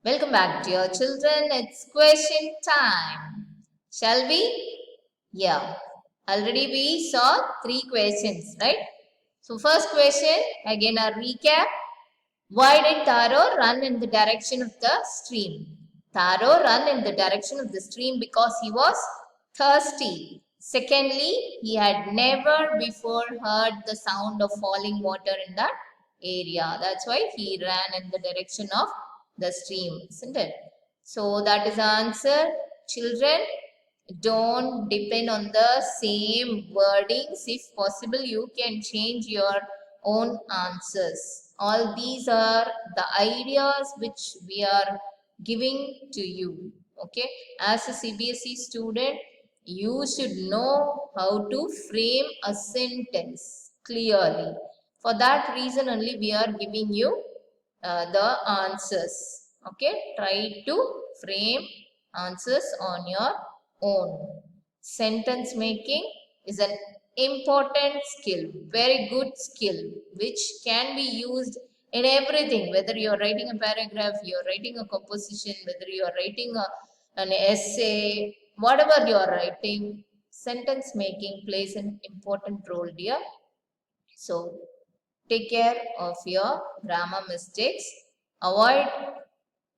Welcome back, dear children. It's question time. Shall we? Yeah. Already we saw 3 questions, right? So first question, again a recap. Why did Taro run in the direction of the stream? Taro ran in the direction of the stream because he was thirsty. Secondly, he had never before heard the sound of falling water in that area. That's why he ran in the direction of the stream, isn't it? So that is the answer. Children, don't depend on the same wordings. If possible, you can change your own answers. All these are the ideas which we are giving to you. Okay, as a CBSE student, you should know how to frame a sentence clearly. For that reason only we are giving you the answers. Okay, try to frame answers on your own. Sentence making is an important skill, very good skill, which can be used in everything, whether you are writing a paragraph, you are writing a composition, whether you are writing an essay, whatever you are writing, sentence making plays an important role, dear. So take care of your grammar mistakes, avoid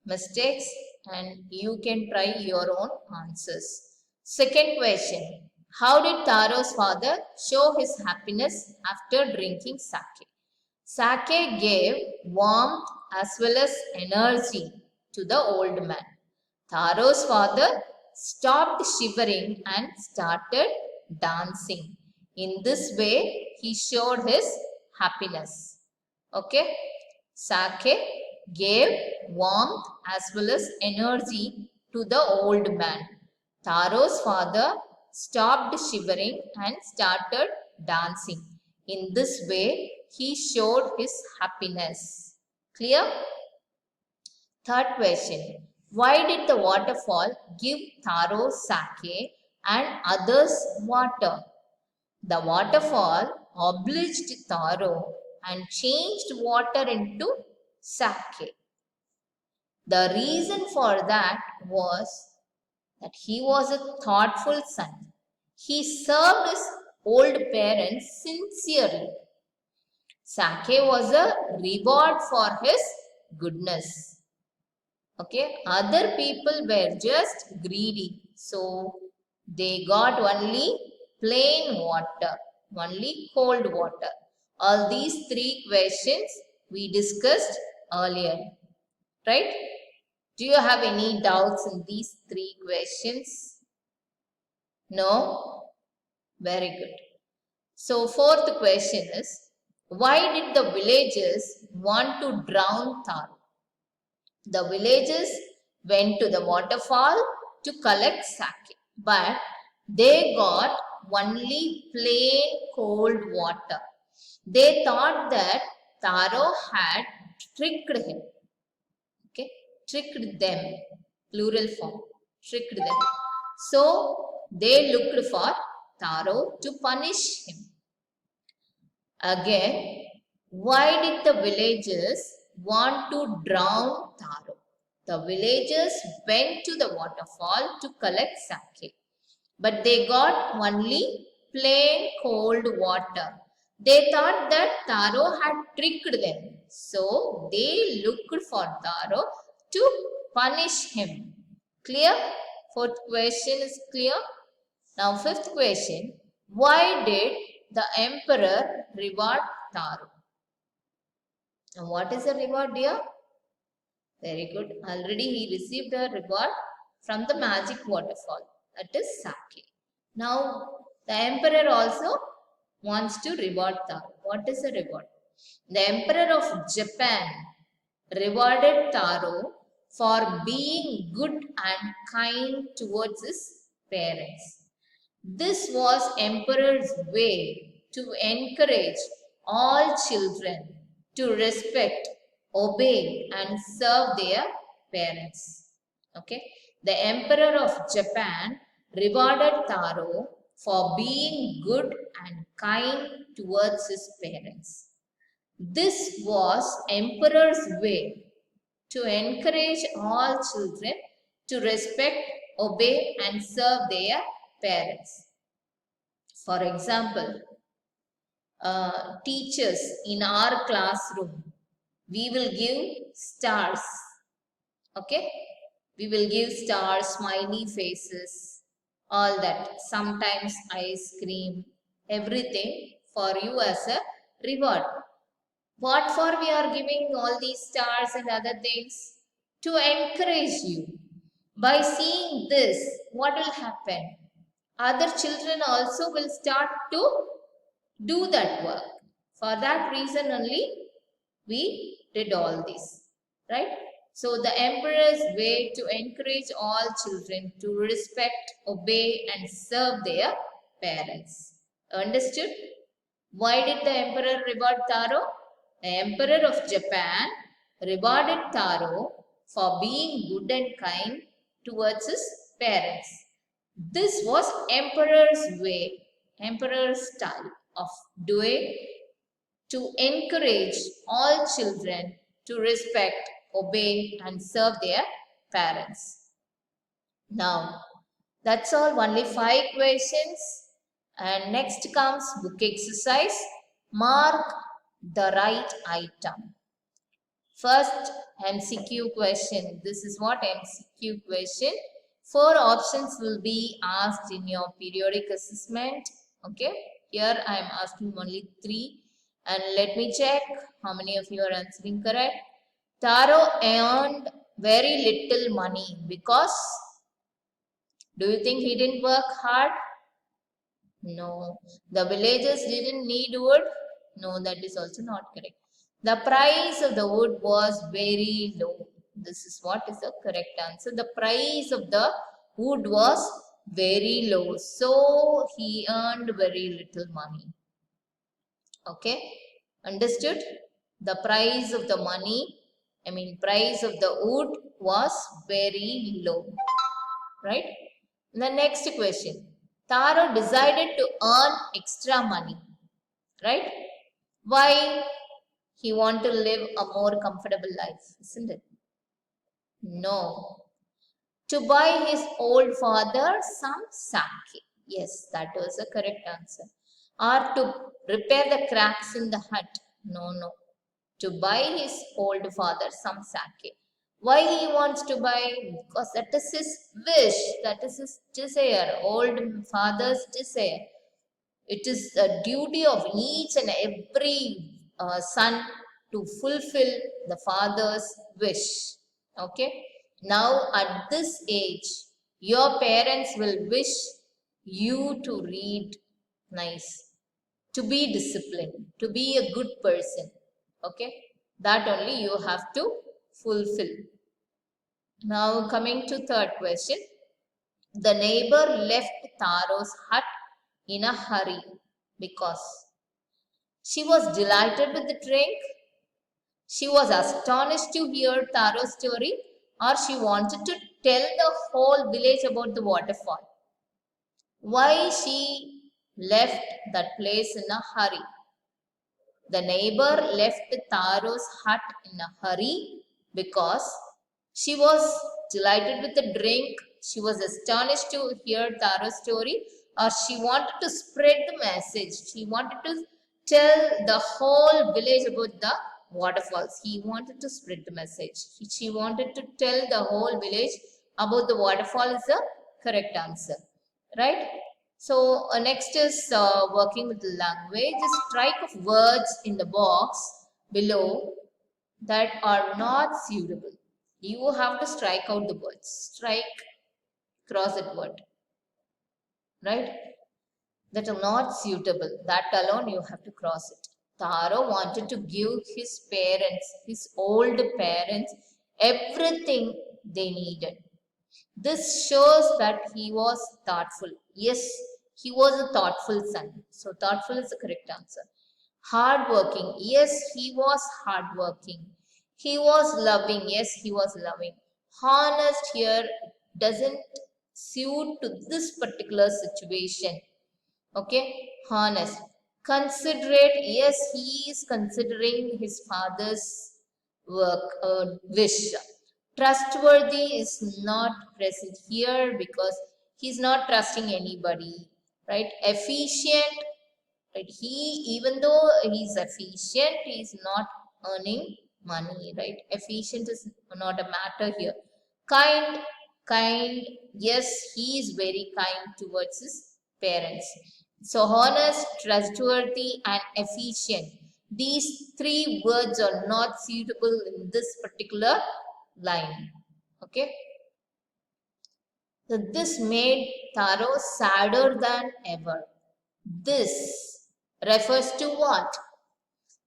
mistakes, and you can try your own answers. Second question. How did Taro's father show his happiness after drinking sake? Sake gave warmth as well as energy to the old man. Taro's father stopped shivering and started dancing. In this way, he showed his happiness. Okay. Sake gave warmth as well as energy to the old man. Taro's father stopped shivering and started dancing. In this way, he showed his happiness. Clear? Third question. Why did the waterfall give Taro sake and others water? The waterfall obliged Taro and changed water into sake. The reason for that was that he was a thoughtful son. He served his old parents sincerely. Sake was a reward for his goodness. Okay, other people were just greedy, so they got only plain water, only cold water. All these 3 questions we discussed earlier, right? Do you have any doubts in these 3 questions? No? Very good. So fourth question is, why did the villagers want to drown Taro? The villagers went to the waterfall to collect sake, but they got only plain cold water. They thought that Taro had tricked him. Okay, tricked them, plural form, tricked them. So they looked for Taro to punish him. Again, why did the villagers want to drown Taro? The villagers went to the waterfall to collect sake, but they got only plain cold water. They thought that Taro had tricked them, so they looked for Taro to punish him. Clear? Fourth question is clear. Now fifth question. Why did the emperor reward Taro? Now what is the reward, dear? Very good. Already he received a reward from the magic waterfall. That is sake. Now the emperor also wants to reward Taro. What is the reward? The emperor of Japan rewarded Taro for being good and kind towards his parents. This was emperor's way to encourage all children to respect, obey and serve their parents. Okay. The emperor of Japan rewarded Taro for being good and kind towards his parents. This was emperor's way to encourage all children to respect, obey, and serve their parents. For example, teachers in our classroom, we will give stars. Okay, we will give stars, smiley faces, all that. Sometimes ice cream, everything for you as a reward. What for we are giving all these stars and other things? To encourage you. By seeing this, what will happen? Other children also will start to do that work. For that reason only, we did all this, right? So the emperor's way to encourage all children to respect, obey, and serve their parents. Understood? Why did the emperor reward Taro? The emperor of Japan rewarded Taro for being good and kind towards his parents. This was emperor's way, emperor's style of doing to encourage all children to respect, obey, and serve their parents. Now, that's all, only 5 questions. And next comes book exercise. Mark the right item. First MCQ question. This is what MCQ question. 4 options will be asked in your periodic assessment. Okay. Here I am asking only 3. And let me check how many of you are answering correct. Taro earned very little money because, do you think he didn't work hard? No. The villagers didn't need wood? No, that is also not correct. The price of the wood was very low. This is what is the correct answer. The price of the wood was very low. So, he earned very little money. Okay. Understood? The price of the money, price of the wood was very low. Right? The next question. Taro decided to earn extra money. Right? Why? He want to live a more comfortable life, isn't it? No. To buy his old father some sake. Yes, that was the correct answer. Or to repair the cracks in the hut. No. To buy his old father some sake. Why he wants to buy? Because that is his wish. That is his desire. Old father's desire. It is the duty of each and every son to fulfill the father's wish. Okay. Now at this age, your parents will wish you to read nice, to be disciplined, to be a good person. Okay. That only you have to fulfill. Now coming to third question. The neighbor left Taro's hut in a hurry because she was delighted with the drink, she was astonished to hear Taro's story, or she wanted to tell the whole village about the waterfall. Why she left that place in a hurry? The neighbor left Taro's hut in a hurry because she was delighted with the drink, she was astonished to hear Taro's story, or she wanted to spread the message. She wanted to tell the whole village about the waterfalls. He wanted to spread the message. She wanted to tell the whole village about the waterfall is the correct answer. Right? So next is working with language. Strike of words in the box below that are not suitable. You have to strike out the words. Strike, cross that word. Right? That are not suitable. That alone you have to cross it. Taro wanted to give his parents, his old parents, everything they needed. This shows that he was thoughtful. Yes, he was a thoughtful son. So thoughtful is the correct answer. Hardworking. Yes, he was hardworking. He was loving. Yes, he was loving. Honest here doesn't suit to this particular situation. Okay, honest. Considerate. Yes, he is considering his father's wish. Trustworthy is not present here because he's not trusting anybody, right? Efficient, right? Even though he's efficient, he's not earning money, right? Efficient is not a matter here. Kind, kind, yes, he is very kind towards his parents. So honest, trustworthy, and efficient. These three words are not suitable in this particular line. Okay. So this made Taro sadder than ever. This refers to what?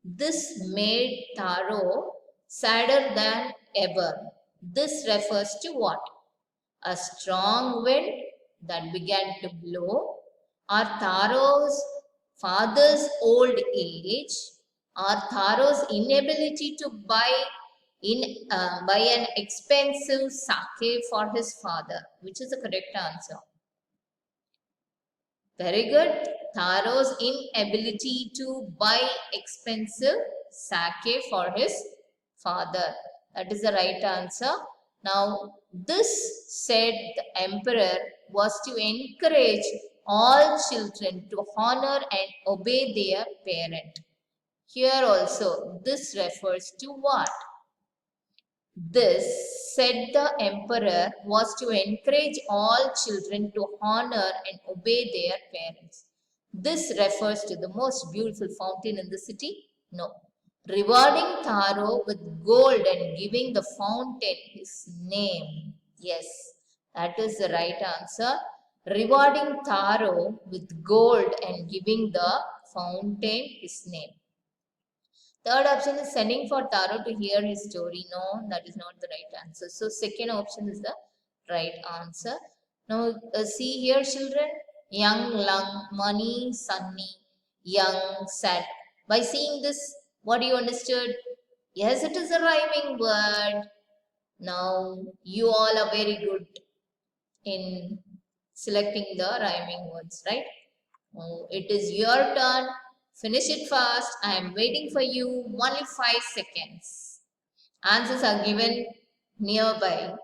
This made Taro sadder than ever. This refers to what? A strong wind that began to blow, or Taro's father's old age, or Taro's inability to buy an expensive sake for his father, which is the correct answer. Very good. Taro's inability to buy expensive sake for his father. That is the right answer. Now, this said the emperor was to encourage all children to honor and obey their parent. Here also, this refers to what? This, said the emperor, was to encourage all children to honor and obey their parents. This refers to the most beautiful fountain in the city? No. Rewarding Taro with gold and giving the fountain his name. Yes, that is the right answer. Rewarding Taro with gold and giving the fountain his name. Third option is sending for Taro to hear his story. No, that is not the right answer. So second option is the right answer. Now see here children. Young, lung, money, sunny, young, sad. By seeing this, what you understood? Yes, it is a rhyming word. Now you all are very good in selecting the rhyming words, right? Oh, it is your turn. Finish it fast. I am waiting for you. Only 5 seconds. Answers are given nearby.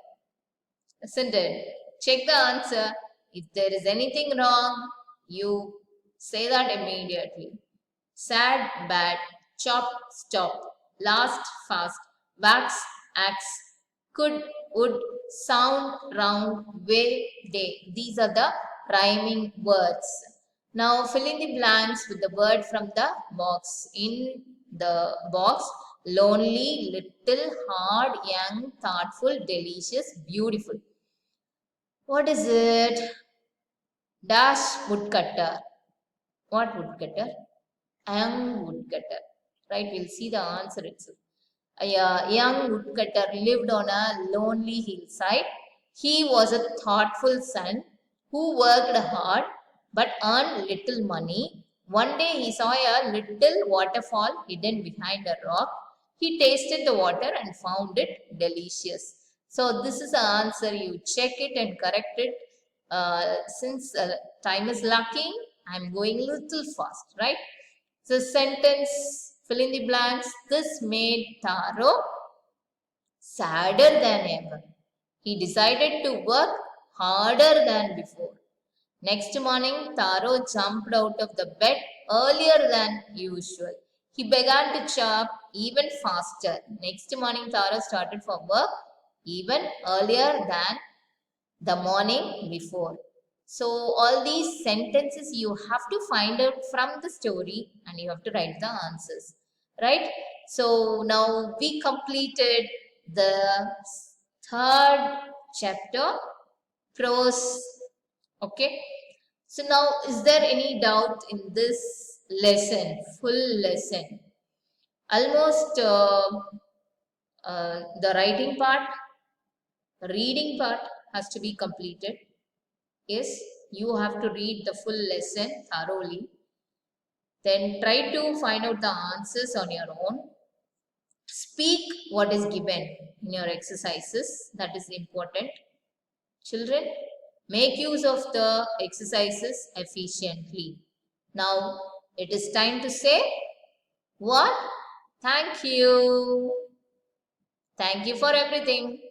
Isn't it? Check the answer. If there is anything wrong, you say that immediately. Sad, bad, chop, stop, last, fast, wax, axe, could, would, sound, round, way, day. These are the rhyming words. Now fill in the blanks with the word from the box. In the box, lonely, little, hard, young, thoughtful, delicious, beautiful. What is it? Dash woodcutter. What woodcutter? Young woodcutter. Right? We'll see the answer itself. A young woodcutter lived on a lonely hillside. He was a thoughtful son who worked hard but earned little money. One day he saw a little waterfall hidden behind a rock. He tasted the water and found it delicious. So this is the answer. You check it and correct it. Since time is lacking, I'm going little fast, right? So sentence, fill in the blanks. This made Taro sadder than ever. He decided to work harder than before. Next morning, Taro jumped out of the bed earlier than usual. He began to chop even faster. Next morning, Taro started for work even earlier than the morning before. So all these sentences you have to find out from the story and you have to write the answers, right? So now we completed the third chapter, prose. Okay. So now is there any doubt in this lesson, full lesson? Almost the writing part, reading part has to be completed. Yes, you have to read the full lesson thoroughly. Then try to find out the answers on your own. Speak what is given in your exercises. That is important. Children, make use of the exercises efficiently. Now, it is time to say what? Thank you. Thank you for everything.